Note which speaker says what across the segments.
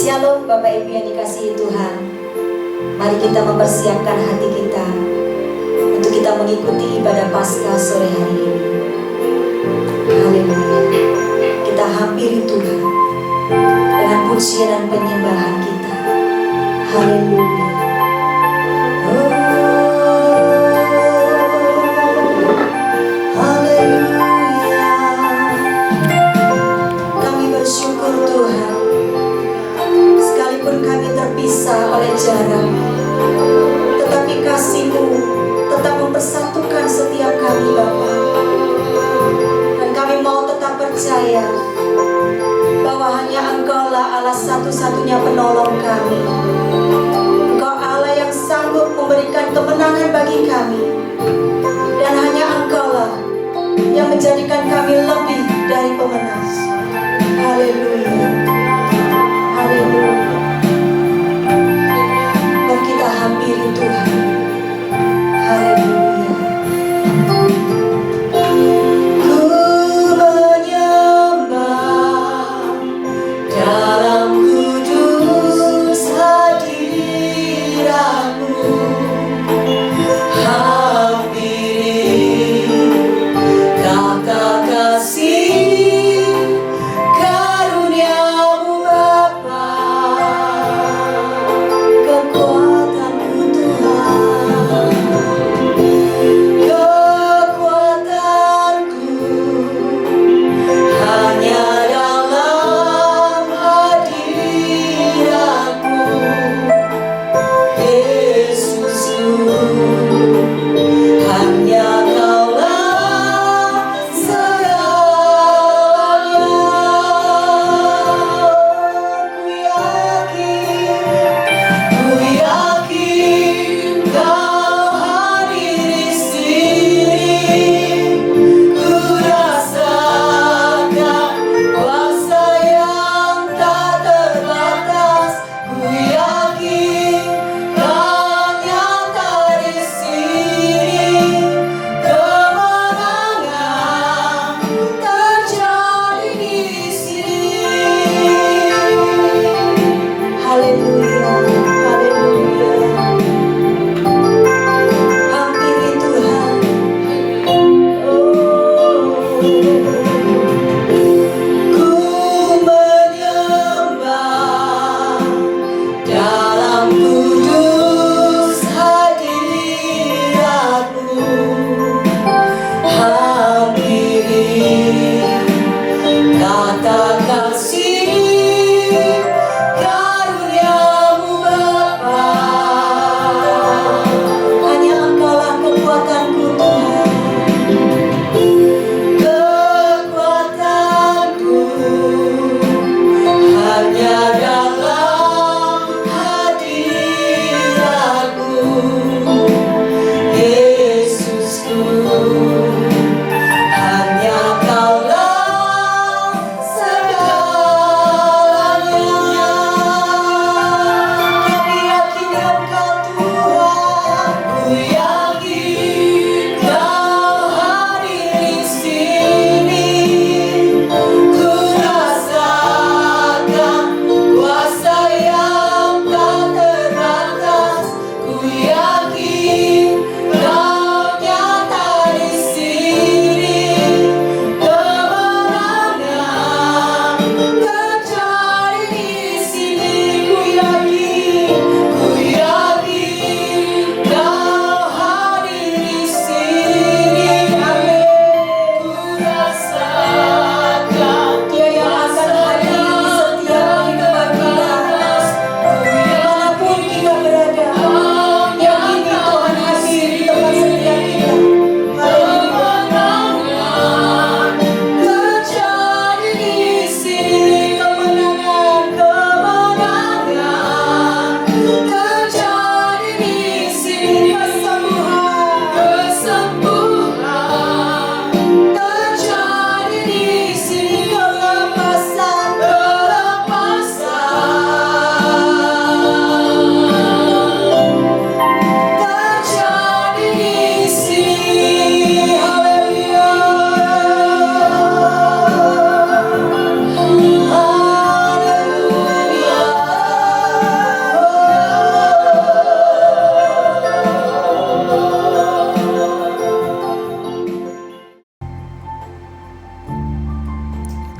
Speaker 1: Shalom Bapak Ibu yang dikasihi Tuhan. Mari kita mempersiapkan hati kita untuk kita mengikuti ibadah Paskah sore hari ini. Haleluya. Kita hampiri Tuhan dengan pujian dan penyembahan kita. Haleluya. Haleluya. Kami bersyukur Tuhan, sekalipun kami terpisah oleh jarak, tetapi kasih-Mu tetap mempersatukan setiap kami Bapa. Dan kami mau tetap percaya bahwa hanya Engkau-lah Allah satu-satunya penolong kami. Engkau Allah yang sanggup memberikan kemenangan bagi kami. Dan hanya Engkau-lah yang menjadikan kami lebih dari pemenang. Haleluya. Haleluya. Mari kita hampiri Tuhan. Haleluya. Ku menyembah dalam kudus hadirat-Mu. Hampiri kata kasih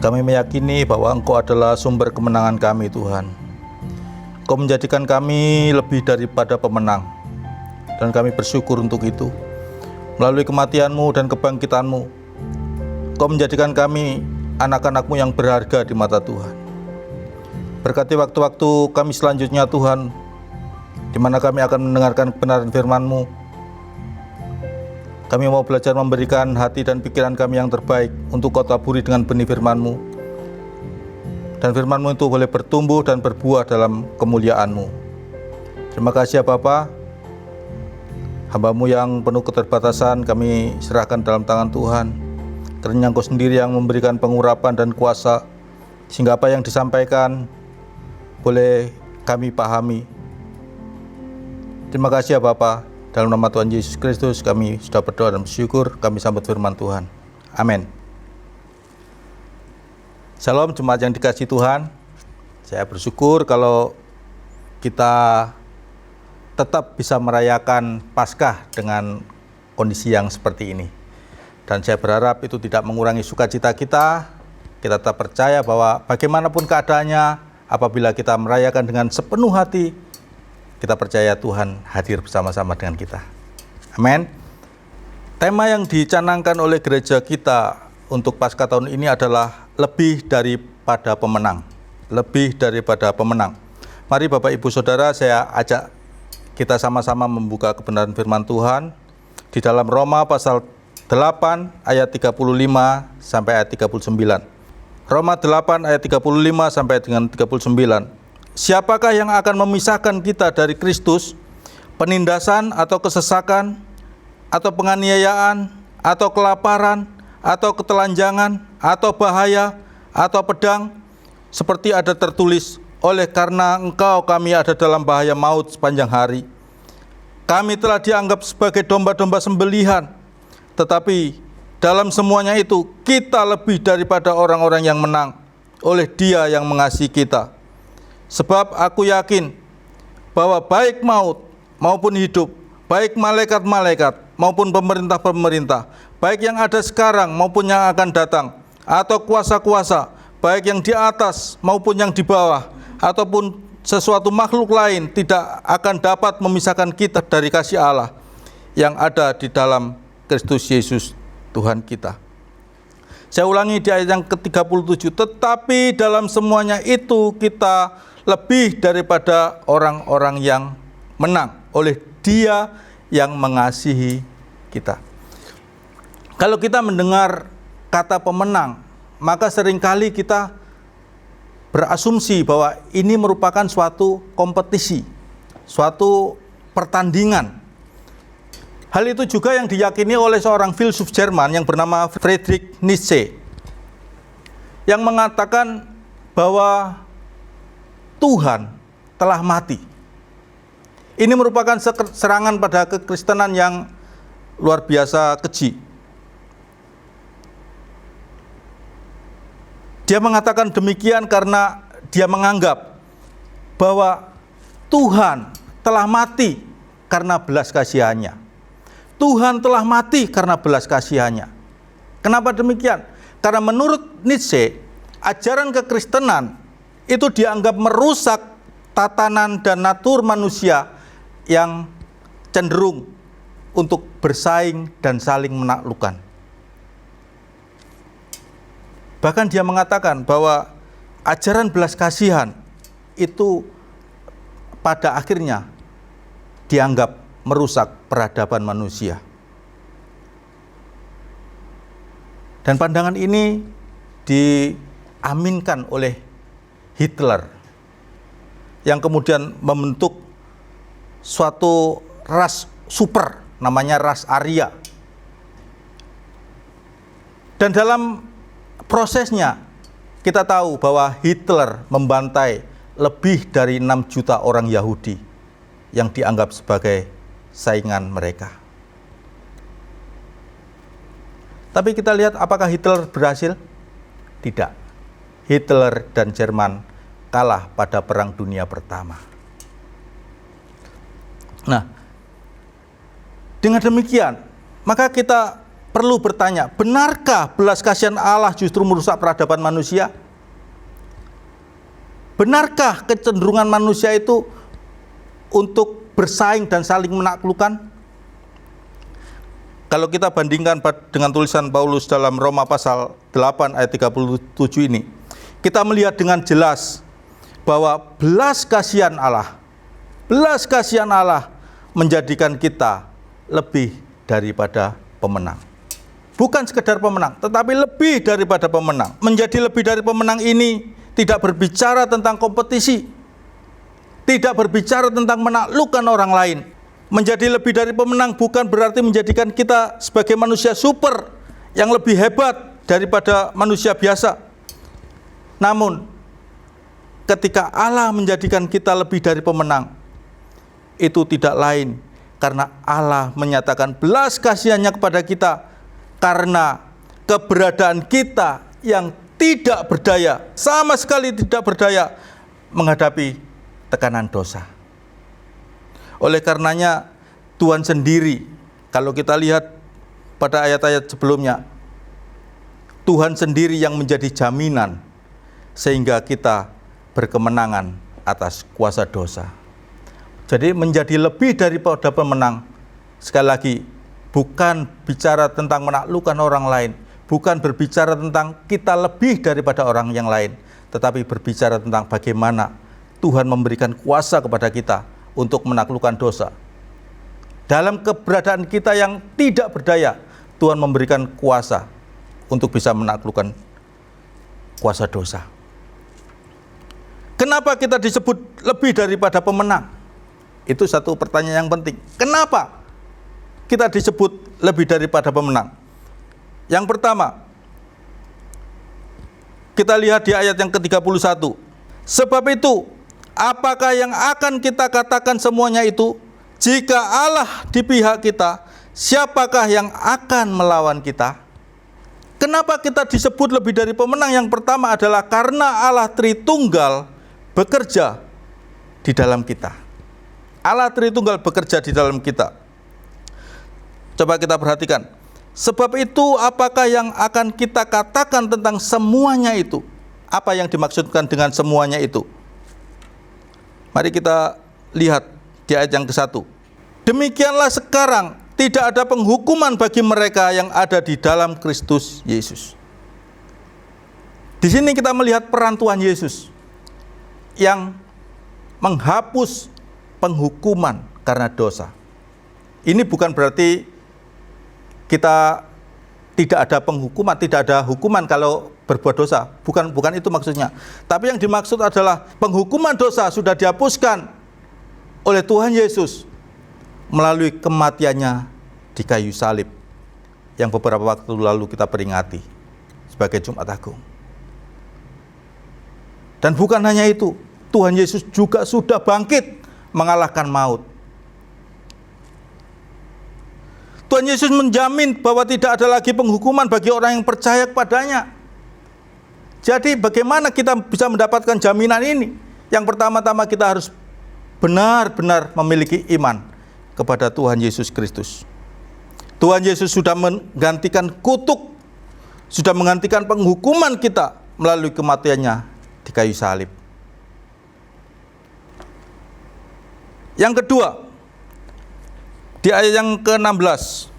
Speaker 2: Kami meyakini bahwa Engkau adalah sumber kemenangan kami, Tuhan. Engkau menjadikan kami lebih daripada pemenang, dan kami bersyukur untuk itu. Melalui kematian-Mu dan kebangkitan-Mu, Engkau menjadikan kami anak-anak-Mu yang berharga di mata Tuhan. Berkati waktu-waktu kami selanjutnya, Tuhan, di mana kami akan mendengarkan kebenaran firman-Mu. Kami mau belajar memberikan hati dan pikiran kami yang terbaik untuk Kau taburi dengan benih firman-Mu. Dan firman-Mu itu boleh bertumbuh dan berbuah dalam kemuliaan-Mu. Terima kasih ya Bapa. Hamba-Mu yang penuh keterbatasan kami serahkan dalam tangan Tuhan. Karena Engkau sendiri yang memberikan pengurapan dan kuasa, sehingga apa yang disampaikan boleh kami pahami. Terima kasih ya Bapa. Dalam nama Tuhan Yesus Kristus kami sudah berdoa dan bersyukur. Kami sambut firman Tuhan. Amin. Shalom jemaat yang dikasihi Tuhan. Saya bersyukur kalau kita tetap bisa merayakan Paskah dengan kondisi yang seperti ini. Dan saya berharap itu tidak mengurangi sukacita kita. Kita tetap percaya bahwa bagaimanapun keadaannya, apabila kita merayakan dengan sepenuh hati, kita percaya Tuhan hadir bersama-sama dengan kita. Amin. Tema yang dicanangkan oleh gereja kita untuk Paskah tahun ini adalah lebih daripada pemenang. Lebih daripada pemenang. Mari Bapak Ibu Saudara, saya ajak kita sama-sama membuka kebenaran firman Tuhan di dalam Roma pasal 8 ayat 35 sampai ayat 39. Roma 8 ayat 35 sampai dengan 39. Siapakah yang akan memisahkan kita dari Kristus? Penindasan atau kesesakan, atau penganiayaan, atau kelaparan, atau ketelanjangan, atau bahaya, atau pedang? Seperti ada tertulis, oleh karena Engkau kami ada dalam bahaya maut sepanjang hari. Kami telah dianggap sebagai domba-domba sembelihan, tetapi dalam semuanya itu kita lebih daripada orang-orang yang menang oleh Dia yang mengasihi kita. Sebab aku yakin bahwa baik maut maupun hidup, baik malaikat-malaikat maupun pemerintah-pemerintah, baik yang ada sekarang maupun yang akan datang, atau kuasa-kuasa, baik yang di atas maupun yang di bawah, ataupun sesuatu makhluk lain, tidak akan dapat memisahkan kita dari kasih Allah yang ada di dalam Kristus Yesus Tuhan kita. Saya ulangi di ayat yang ke-37, tetapi dalam semuanya itu kita lebih daripada orang-orang yang menang oleh Dia yang mengasihi kita. Kalau kita mendengar kata pemenang, maka seringkali kita berasumsi bahwa ini merupakan suatu kompetisi, suatu pertandingan. Hal itu juga yang diyakini oleh seorang filsuf Jerman yang bernama Friedrich Nietzsche, yang mengatakan bahwa Tuhan telah mati. Ini merupakan serangan pada kekristenan yang luar biasa keji. Dia mengatakan demikian karena dia menganggap bahwa Tuhan telah mati karena belas kasihannya. Tuhan telah mati karena belas kasihannya. Kenapa demikian? Karena menurut Nietzsche, ajaran kekristenan itu dianggap merusak tatanan dan natur manusia yang cenderung untuk bersaing dan saling menaklukkan. Bahkan dia mengatakan bahwa ajaran belas kasihan itu pada akhirnya dianggap merusak peradaban manusia. Dan pandangan ini diaminkan oleh Hitler, yang kemudian membentuk suatu ras super, namanya ras Arya. Dan dalam prosesnya kita tahu bahwa Hitler membantai lebih dari 6 juta orang Yahudi yang dianggap sebagai saingan mereka. Tapi kita lihat apakah Hitler berhasil? Tidak. Hitler dan Jerman kalah pada Perang Dunia Pertama. Nah, dengan demikian, maka kita perlu bertanya, benarkah belas kasihan Allah justru merusak peradaban manusia? Benarkah kecenderungan manusia itu untuk bersaing dan saling menaklukkan? Kalau kita bandingkan dengan tulisan Paulus dalam Roma pasal 8 ayat 37 ini, kita melihat dengan jelas bahwa belas kasihan Allah menjadikan kita lebih daripada pemenang. Bukan sekedar pemenang, tetapi lebih daripada pemenang. Menjadi lebih dari pemenang ini tidak berbicara tentang kompetisi, tidak berbicara tentang menaklukkan orang lain. Menjadi lebih dari pemenang bukan berarti menjadikan kita sebagai manusia super yang lebih hebat daripada manusia biasa. Namun, ketika Allah menjadikan kita lebih dari pemenang, itu tidak lain karena Allah menyatakan belas kasihannya kepada kita karena keberadaan kita yang tidak berdaya, sama sekali tidak berdaya menghadapi tekanan dosa. Oleh karenanya Tuhan sendiri, kalau kita lihat pada ayat-ayat sebelumnya, Tuhan sendiri yang menjadi jaminan sehingga kita berkemenangan atas kuasa dosa. Jadi menjadi lebih daripada pemenang, sekali lagi, bukan bicara tentang menaklukkan orang lain, bukan berbicara tentang kita lebih daripada orang yang lain, tetapi berbicara tentang bagaimana Tuhan memberikan kuasa kepada kita untuk menaklukkan dosa. Dalam keberadaan kita yang tidak berdaya, Tuhan memberikan kuasa untuk bisa menaklukkan kuasa dosa. Kenapa kita disebut lebih daripada pemenang? Itu satu pertanyaan yang penting. Kenapa kita disebut lebih daripada pemenang? Yang pertama, kita lihat di ayat yang ke-31. Sebab itu, apakah yang akan kita katakan semuanya itu? Jika Allah di pihak kita, siapakah yang akan melawan kita? Kenapa kita disebut lebih dari pemenang? Yang pertama adalah karena Allah Tritunggal bekerja di dalam kita. Allah Tritunggal bekerja di dalam kita. Coba kita perhatikan. Sebab itu apakah yang akan kita katakan tentang semuanya itu? Apa yang dimaksudkan dengan semuanya itu? Mari kita lihat di ayat yang ke-1. Demikianlah sekarang tidak ada penghukuman bagi mereka yang ada di dalam Kristus Yesus. Di sini kita melihat peran Tuhan Yesus yang menghapus penghukuman karena dosa. Ini bukan berarti kita tidak ada penghukuman, tidak ada hukuman kalau berbuat dosa. Bukan itu maksudnya. Tapi yang dimaksud adalah penghukuman dosa sudah dihapuskan oleh Tuhan Yesus melalui kematiannya di kayu salib yang beberapa waktu lalu kita peringati sebagai Jumat Agung. Dan bukan hanya itu, Tuhan Yesus juga sudah bangkit mengalahkan maut. Tuhan Yesus menjamin bahwa tidak ada lagi penghukuman bagi orang yang percaya kepadanya. Jadi bagaimana kita bisa mendapatkan jaminan ini? Yang pertama-tama kita harus benar-benar memiliki iman kepada Tuhan Yesus Kristus. Tuhan Yesus sudah menggantikan kutuk, sudah menggantikan penghukuman kita melalui kematiannya di kayu salib. Yang kedua, di ayat yang ke-16,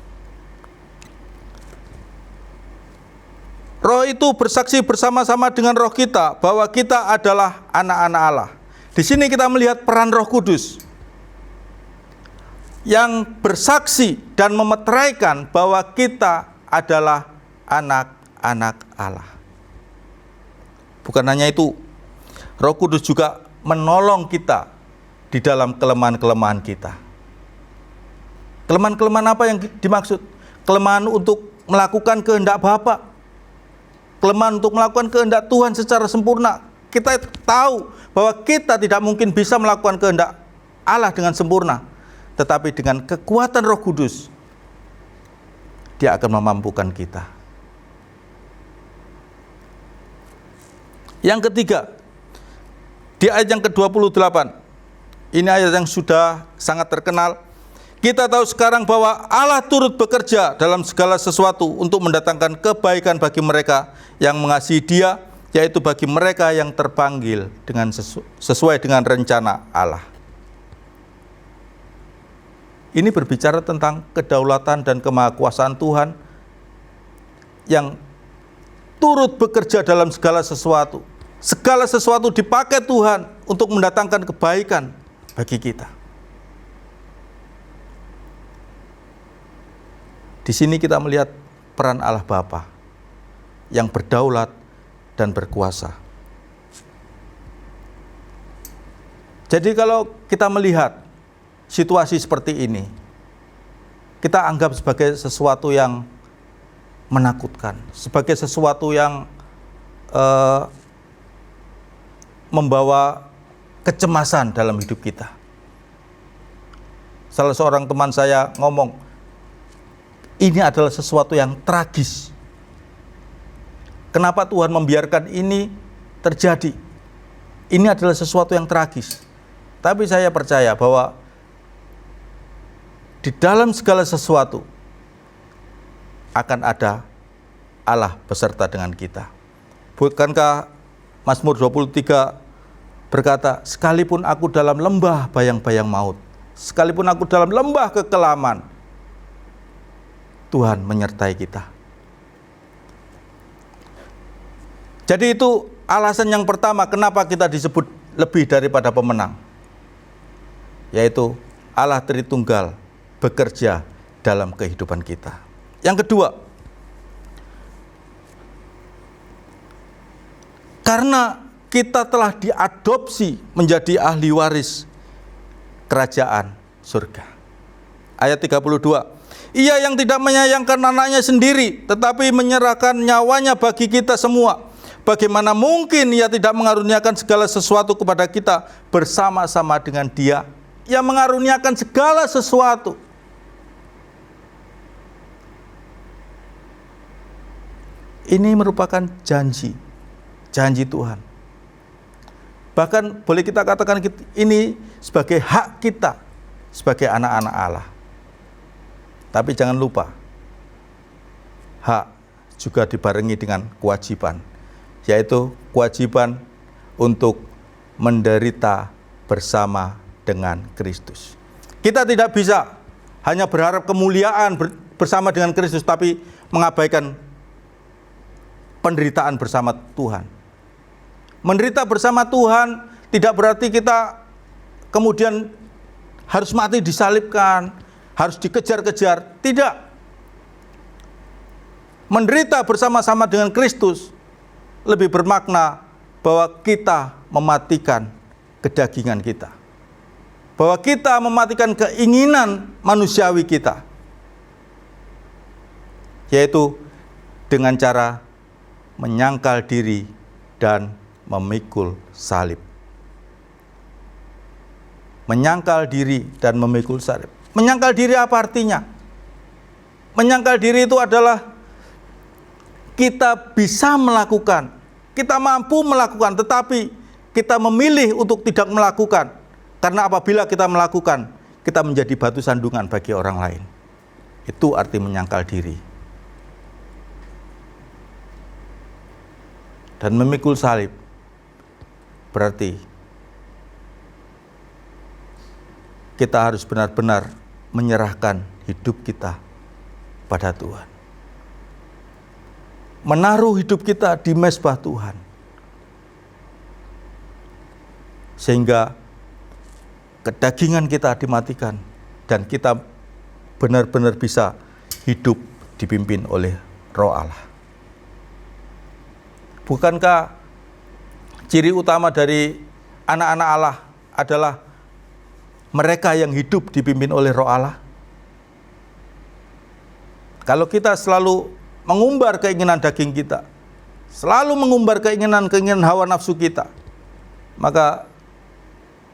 Speaker 2: Roh itu bersaksi bersama-sama dengan roh kita bahwa kita adalah anak-anak Allah. Di sini kita melihat peran Roh Kudus yang bersaksi dan memeteraikan bahwa kita adalah anak-anak Allah. Bukan hanya itu, Roh Kudus juga menolong kita di dalam kelemahan-kelemahan kita. Kelemahan-kelemahan apa yang dimaksud? Kelemahan untuk melakukan kehendak Bapa, kelemahan untuk melakukan kehendak Tuhan secara sempurna. Kita tahu bahwa kita tidak mungkin bisa melakukan kehendak Allah dengan sempurna, tetapi dengan kekuatan Roh Kudus, Dia akan memampukan kita. Yang ketiga, di ayat yang ke-28, ini ayat yang sudah sangat terkenal. Kita tahu sekarang bahwa Allah turut bekerja dalam segala sesuatu untuk mendatangkan kebaikan bagi mereka yang mengasihi Dia, yaitu bagi mereka yang terpanggil dengan sesuai dengan rencana Allah. Ini berbicara tentang kedaulatan dan kemahakuasaan Tuhan yang turut bekerja dalam segala sesuatu. Segala sesuatu dipakai Tuhan untuk mendatangkan kebaikan bagi kita. Di sini kita melihat peran Allah Bapa yang berdaulat dan berkuasa. Jadi kalau kita melihat situasi seperti ini, kita anggap sebagai sesuatu yang menakutkan, sebagai sesuatu yang membawa kecemasan dalam hidup kita. Salah seorang teman saya ngomong, ini adalah sesuatu yang tragis. Kenapa Tuhan membiarkan ini terjadi? Ini adalah sesuatu yang tragis. Tapi saya percaya bahwa di dalam segala sesuatu akan ada Allah beserta dengan kita. Bukankah Mazmur 23 berkata, sekalipun aku dalam lembah bayang-bayang maut, sekalipun aku dalam lembah kekelaman, Tuhan menyertai kita. Jadi itu alasan yang pertama kenapa kita disebut lebih daripada pemenang, yaitu Allah Tritunggal bekerja dalam kehidupan kita. Yang kedua, karena kita telah diadopsi menjadi ahli waris kerajaan surga. Ayat 32, Ia yang tidak menyayangkan anaknya sendiri, tetapi menyerahkan nyawanya bagi kita semua. Bagaimana mungkin Ia tidak mengaruniakan segala sesuatu kepada kita bersama-sama dengan Dia yang mengaruniakan segala sesuatu. Ini merupakan janji Tuhan. Bahkan boleh kita katakan ini sebagai hak kita sebagai anak-anak Allah. Tapi jangan lupa, hak juga dibarengi dengan kewajiban, yaitu kewajiban untuk menderita bersama dengan Kristus. Kita tidak bisa hanya berharap kemuliaan bersama dengan Kristus, tapi mengabaikan penderitaan bersama Tuhan. Menderita bersama Tuhan tidak berarti kita kemudian harus mati disalibkan, harus dikejar-kejar. Tidak. Menderita bersama-sama dengan Kristus lebih bermakna bahwa kita mematikan kedagingan kita, bahwa kita mematikan keinginan manusiawi kita, yaitu dengan cara menyangkal diri dan memikul salib. Menyangkal diri dan memikul salib. Menyangkal diri apa artinya? Menyangkal diri itu adalah kita bisa melakukan, kita mampu melakukan, tetapi kita memilih untuk tidak melakukan. Karena apabila kita melakukan, kita menjadi batu sandungan bagi orang lain. Itu arti menyangkal diri. Dan memikul salib berarti kita harus benar-benar menyerahkan hidup kita pada Tuhan. Menaruh hidup kita di mezbah Tuhan. Sehingga kedagingan kita dimatikan dan kita benar-benar bisa hidup dipimpin oleh Roh Allah. Bukankah ciri utama dari anak-anak Allah adalah mereka yang hidup dipimpin oleh Roh Allah? Kalau kita selalu mengumbar keinginan daging kita, selalu mengumbar keinginan hawa nafsu kita, maka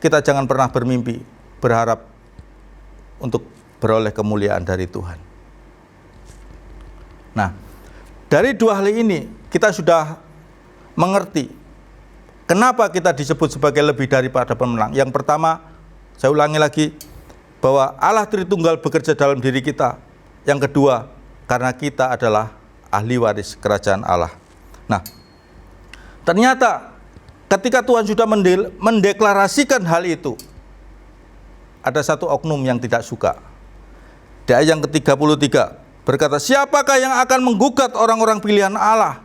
Speaker 2: kita jangan pernah bermimpi, berharap untuk beroleh kemuliaan dari Tuhan. Nah, dari dua hal ini kita sudah mengerti kenapa kita disebut sebagai lebih daripada pemenang. Yang pertama, saya ulangi lagi, bahwa Allah Tritunggal bekerja dalam diri kita. Yang kedua, karena kita adalah ahli waris kerajaan Allah. Nah, ternyata ketika Tuhan sudah mendeklarasikan hal itu, ada satu oknum yang tidak suka. Di ayat yang ke-33 berkata, siapakah yang akan menggugat orang-orang pilihan Allah?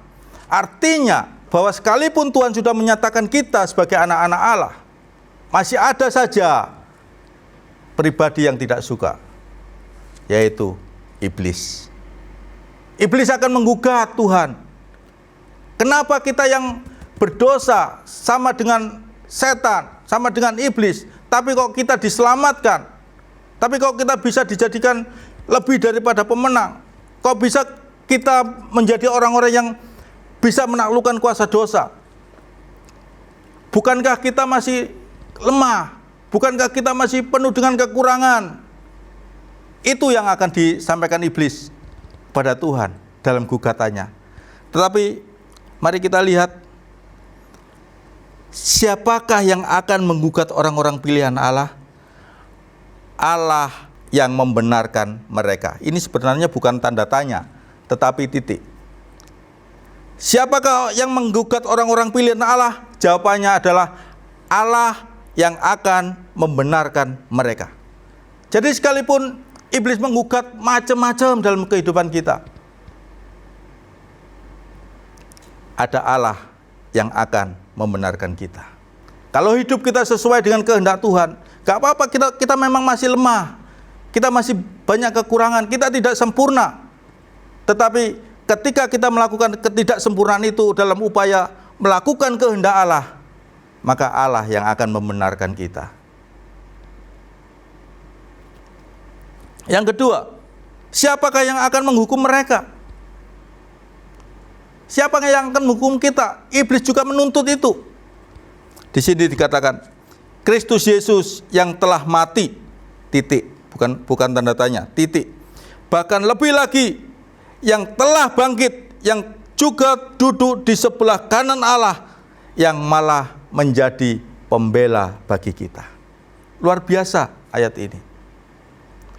Speaker 2: Artinya bahwa sekalipun Tuhan sudah menyatakan kita sebagai anak-anak Allah, masih ada saja pribadi yang tidak suka, yaitu iblis. Iblis akan menggugat Tuhan. Kenapa kita yang berdosa sama dengan setan, sama dengan iblis, tapi kok kita diselamatkan? Tapi kok kita bisa dijadikan lebih daripada pemenang? Kok bisa kita menjadi orang-orang yang bisa menaklukkan kuasa dosa? Bukankah kita masih lemah? Bukankah kita masih penuh dengan kekurangan? Itu yang akan disampaikan iblis pada Tuhan dalam gugatannya. Tetapi mari kita lihat, siapakah yang akan menggugat orang-orang pilihan Allah? Allah yang membenarkan mereka. Ini sebenarnya bukan tanda tanya, tetapi titik. Siapakah yang menggugat orang-orang pilihan Allah? Jawabannya adalah Allah yang akan membenarkan mereka. Jadi sekalipun iblis menggugat macam-macam dalam kehidupan kita, ada Allah yang akan membenarkan kita. Kalau hidup kita sesuai dengan kehendak Tuhan, gak apa-apa, kita memang masih lemah, kita masih banyak kekurangan, kita tidak sempurna. Tetapi ketika kita melakukan ketidaksempurnaan itu dalam upaya melakukan kehendak Allah, maka Allah yang akan membenarkan kita. Yang kedua, siapakah yang akan menghukum mereka? Siapakah yang akan menghukum kita? Iblis juga menuntut itu. Di sini dikatakan, Kristus Yesus yang telah mati, titik, bukan tanda tanya, titik. Bahkan lebih lagi, yang telah bangkit, yang juga duduk di sebelah kanan Allah, yang malah menjadi pembela bagi kita. Luar biasa ayat ini.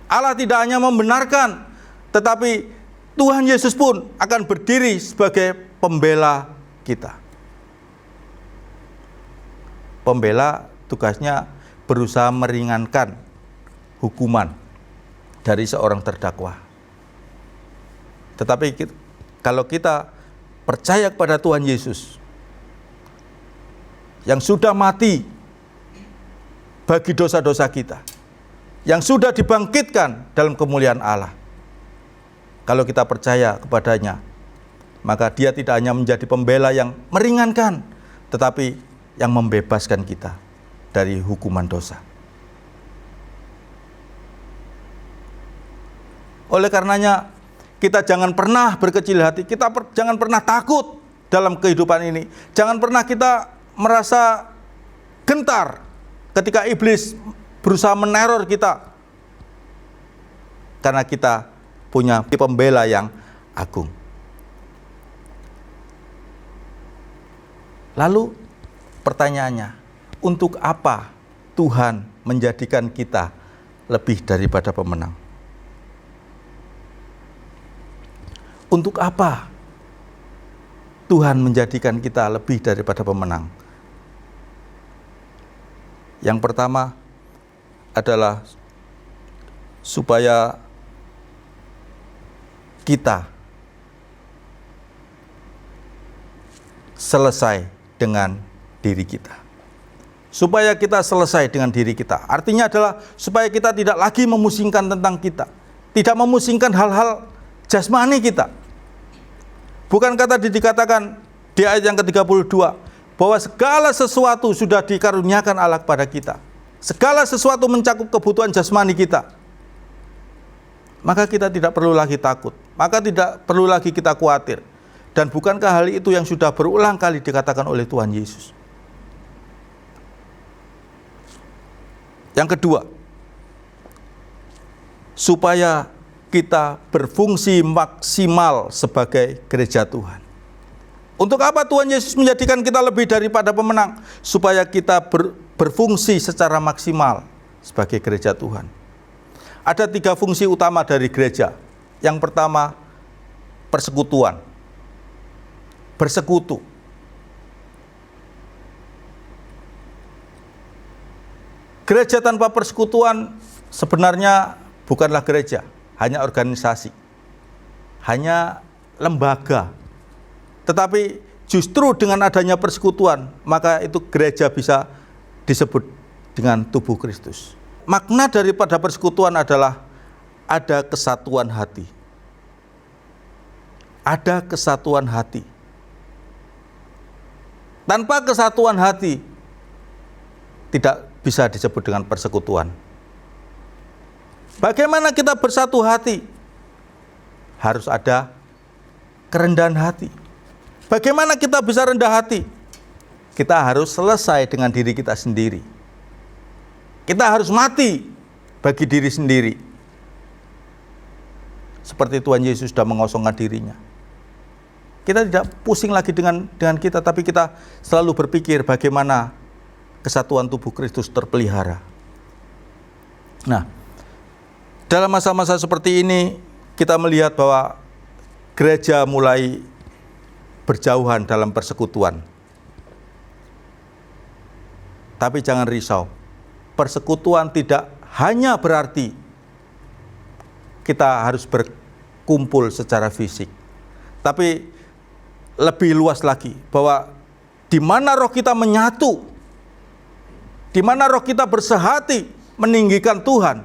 Speaker 2: Allah tidak hanya membenarkan, tetapi Tuhan Yesus pun akan berdiri sebagai pembela kita. Pembela tugasnya berusaha meringankan hukuman dari seorang terdakwa. Tetapi kalau kita percaya kepada Tuhan Yesus yang sudah mati bagi dosa-dosa kita, yang sudah dibangkitkan dalam kemuliaan Allah, kalau kita percaya kepadanya, maka dia tidak hanya menjadi pembela yang meringankan, tetapi yang membebaskan kita dari hukuman dosa. Oleh karenanya, kita jangan pernah berkecil hati, kita jangan pernah takut dalam kehidupan ini. Jangan pernah kita merasa gentar ketika iblis berusaha meneror kita, karena kita punya pembela yang agung. Lalu pertanyaannya, untuk apa Tuhan menjadikan kita lebih daripada pemenang? Untuk apa Tuhan menjadikan kita lebih daripada pemenang? Yang pertama adalah supaya kita selesai dengan diri kita. Supaya kita selesai dengan diri kita. Artinya adalah supaya kita tidak lagi memusingkan tentang kita. Tidak memusingkan hal-hal jasmani kita. Bukankah tadi dikatakan di ayat yang ke-32 bahwa segala sesuatu sudah dikaruniakan Allah kepada kita. Segala sesuatu mencakup kebutuhan jasmani kita. Maka kita tidak perlu lagi takut. Maka tidak perlu lagi kita khawatir. Dan bukankah hal itu yang sudah berulang kali dikatakan oleh Tuhan Yesus? Yang kedua, supaya kita berfungsi maksimal sebagai gereja Tuhan. Untuk apa Tuhan Yesus menjadikan kita lebih daripada pemenang? Supaya kita berfungsi secara maksimal sebagai gereja Tuhan. Ada 3 fungsi utama dari gereja. Yang pertama, persekutuan. Bersekutu. Gereja tanpa persekutuan sebenarnya bukanlah gereja, hanya organisasi, hanya lembaga. Tetapi justru dengan adanya persekutuan, maka itu gereja bisa disebut dengan tubuh Kristus. Makna daripada persekutuan adalah ada kesatuan hati. Ada kesatuan hati. Tanpa kesatuan hati, tidak bisa disebut dengan persekutuan. Bagaimana kita bersatu hati? Harus ada kerendahan hati. Bagaimana kita bisa rendah hati? Kita harus selesai dengan diri kita sendiri. Kita harus mati bagi diri sendiri. Seperti Tuhan Yesus sudah mengosongkan dirinya. Kita tidak pusing lagi dengan kita, tapi kita selalu berpikir bagaimana kesatuan tubuh Kristus terpelihara. Nah, dalam masa-masa seperti ini, kita melihat bahwa gereja mulai berjauhan dalam persekutuan. Tapi jangan risau, persekutuan tidak hanya berarti kita harus berkumpul secara fisik, tapi lebih luas lagi bahwa di mana roh kita menyatu, di mana roh kita bersehati meninggikan Tuhan,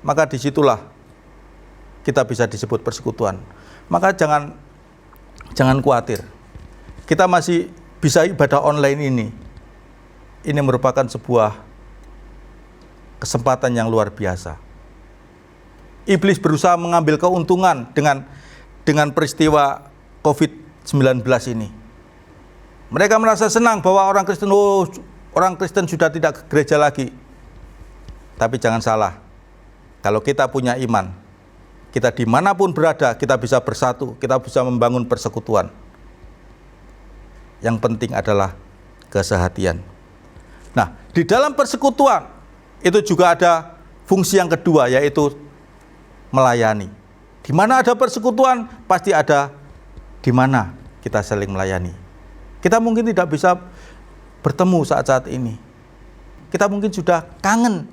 Speaker 2: maka disitulah kita bisa disebut persekutuan. Maka jangan khawatir, kita masih bisa ibadah online ini. Ini merupakan sebuah kesempatan yang luar biasa. Iblis berusaha mengambil keuntungan dengan peristiwa COVID-19 ini. Mereka merasa senang bahwa orang Kristen sudah tidak ke gereja lagi. Tapi jangan salah, kalau kita punya iman, kita dimanapun berada, kita bisa bersatu, kita bisa membangun persekutuan. Yang penting adalah kesehatian. Nah, di dalam persekutuan itu juga ada fungsi yang kedua, yaitu melayani. Di mana ada persekutuan, pasti ada di mana kita saling melayani. Kita mungkin tidak bisa bertemu saat-saat ini. Kita mungkin sudah kangen,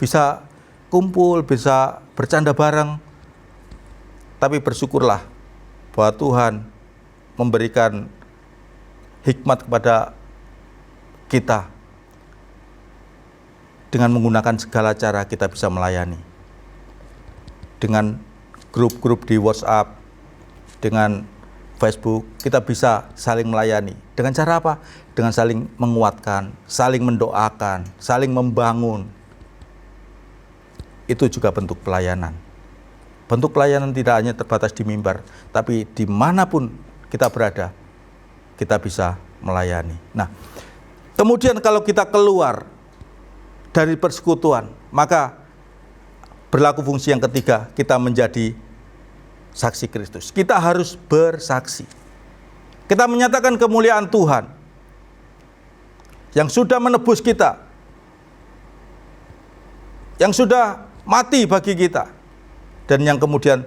Speaker 2: bisa kumpul, bisa bercanda bareng. Tapi bersyukurlah bahwa Tuhan memberikan hikmat kepada kita. Dengan menggunakan segala cara kita bisa melayani. Dengan grup-grup di WhatsApp, dengan Facebook, kita bisa saling melayani. Dengan cara apa? Dengan saling menguatkan, saling mendoakan, saling membangun. Itu juga bentuk pelayanan. Bentuk pelayanan tidak hanya terbatas di mimbar, tapi dimanapun kita berada, kita bisa melayani. Nah, kemudian kalau kita keluar dari persekutuan, maka berlaku fungsi yang ketiga, kita menjadi saksi Kristus. Kita harus bersaksi. Kita menyatakan kemuliaan Tuhan yang sudah menebus kita, yang sudah mati bagi kita, dan yang kemudian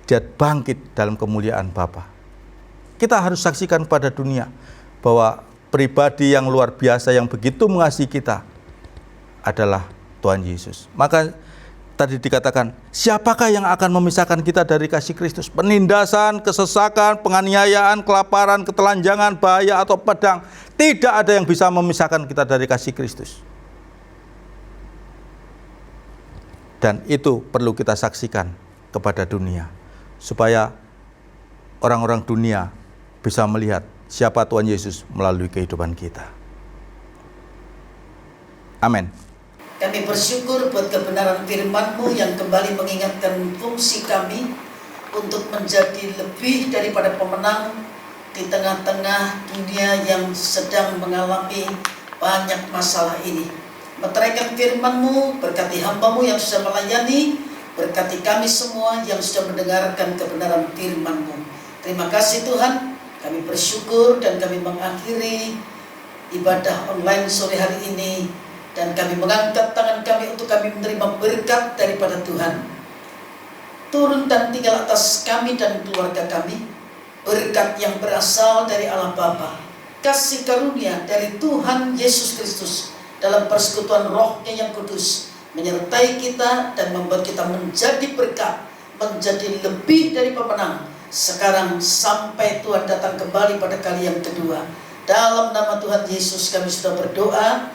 Speaker 2: Dia bangkit dalam kemuliaan Bapa. Kita harus saksikan pada dunia bahwa pribadi yang luar biasa yang begitu mengasihi kita adalah Tuhan Yesus. Maka tadi dikatakan, siapakah yang akan memisahkan kita dari kasih Kristus? Penindasan, kesesakan, penganiayaan, kelaparan, ketelanjangan, bahaya atau pedang, tidak ada yang bisa memisahkan kita dari kasih Kristus. Dan itu perlu kita saksikan kepada dunia, supaya orang-orang dunia bisa melihat siapa Tuhan Yesus melalui kehidupan kita. Amin.
Speaker 3: Kami bersyukur buat kebenaran firman-Mu yang kembali mengingatkan fungsi kami untuk menjadi lebih daripada pemenang di tengah-tengah dunia yang sedang mengalami banyak masalah ini. Meteraikan firman-Mu, berkati hamba-Mu yang sudah melayani, berkati kami semua yang sudah mendengarkan kebenaran firman-Mu. Terima kasih Tuhan, kami bersyukur dan kami mengakhiri ibadah online sore hari ini Dan kami mengangkat tangan kami untuk kami menerima berkat daripada Tuhan. Turun dan tinggal atas kami dan keluarga kami. Berkat yang berasal dari Allah Bapa, kasih karunia dari Tuhan Yesus Kristus dalam persekutuan Roh-Nya yang kudus menyertai kita dan membuat kita menjadi berkat, menjadi lebih dari pemenang sekarang sampai Tuhan datang kembali pada kali yang kedua. Dalam nama Tuhan Yesus kami sudah berdoa.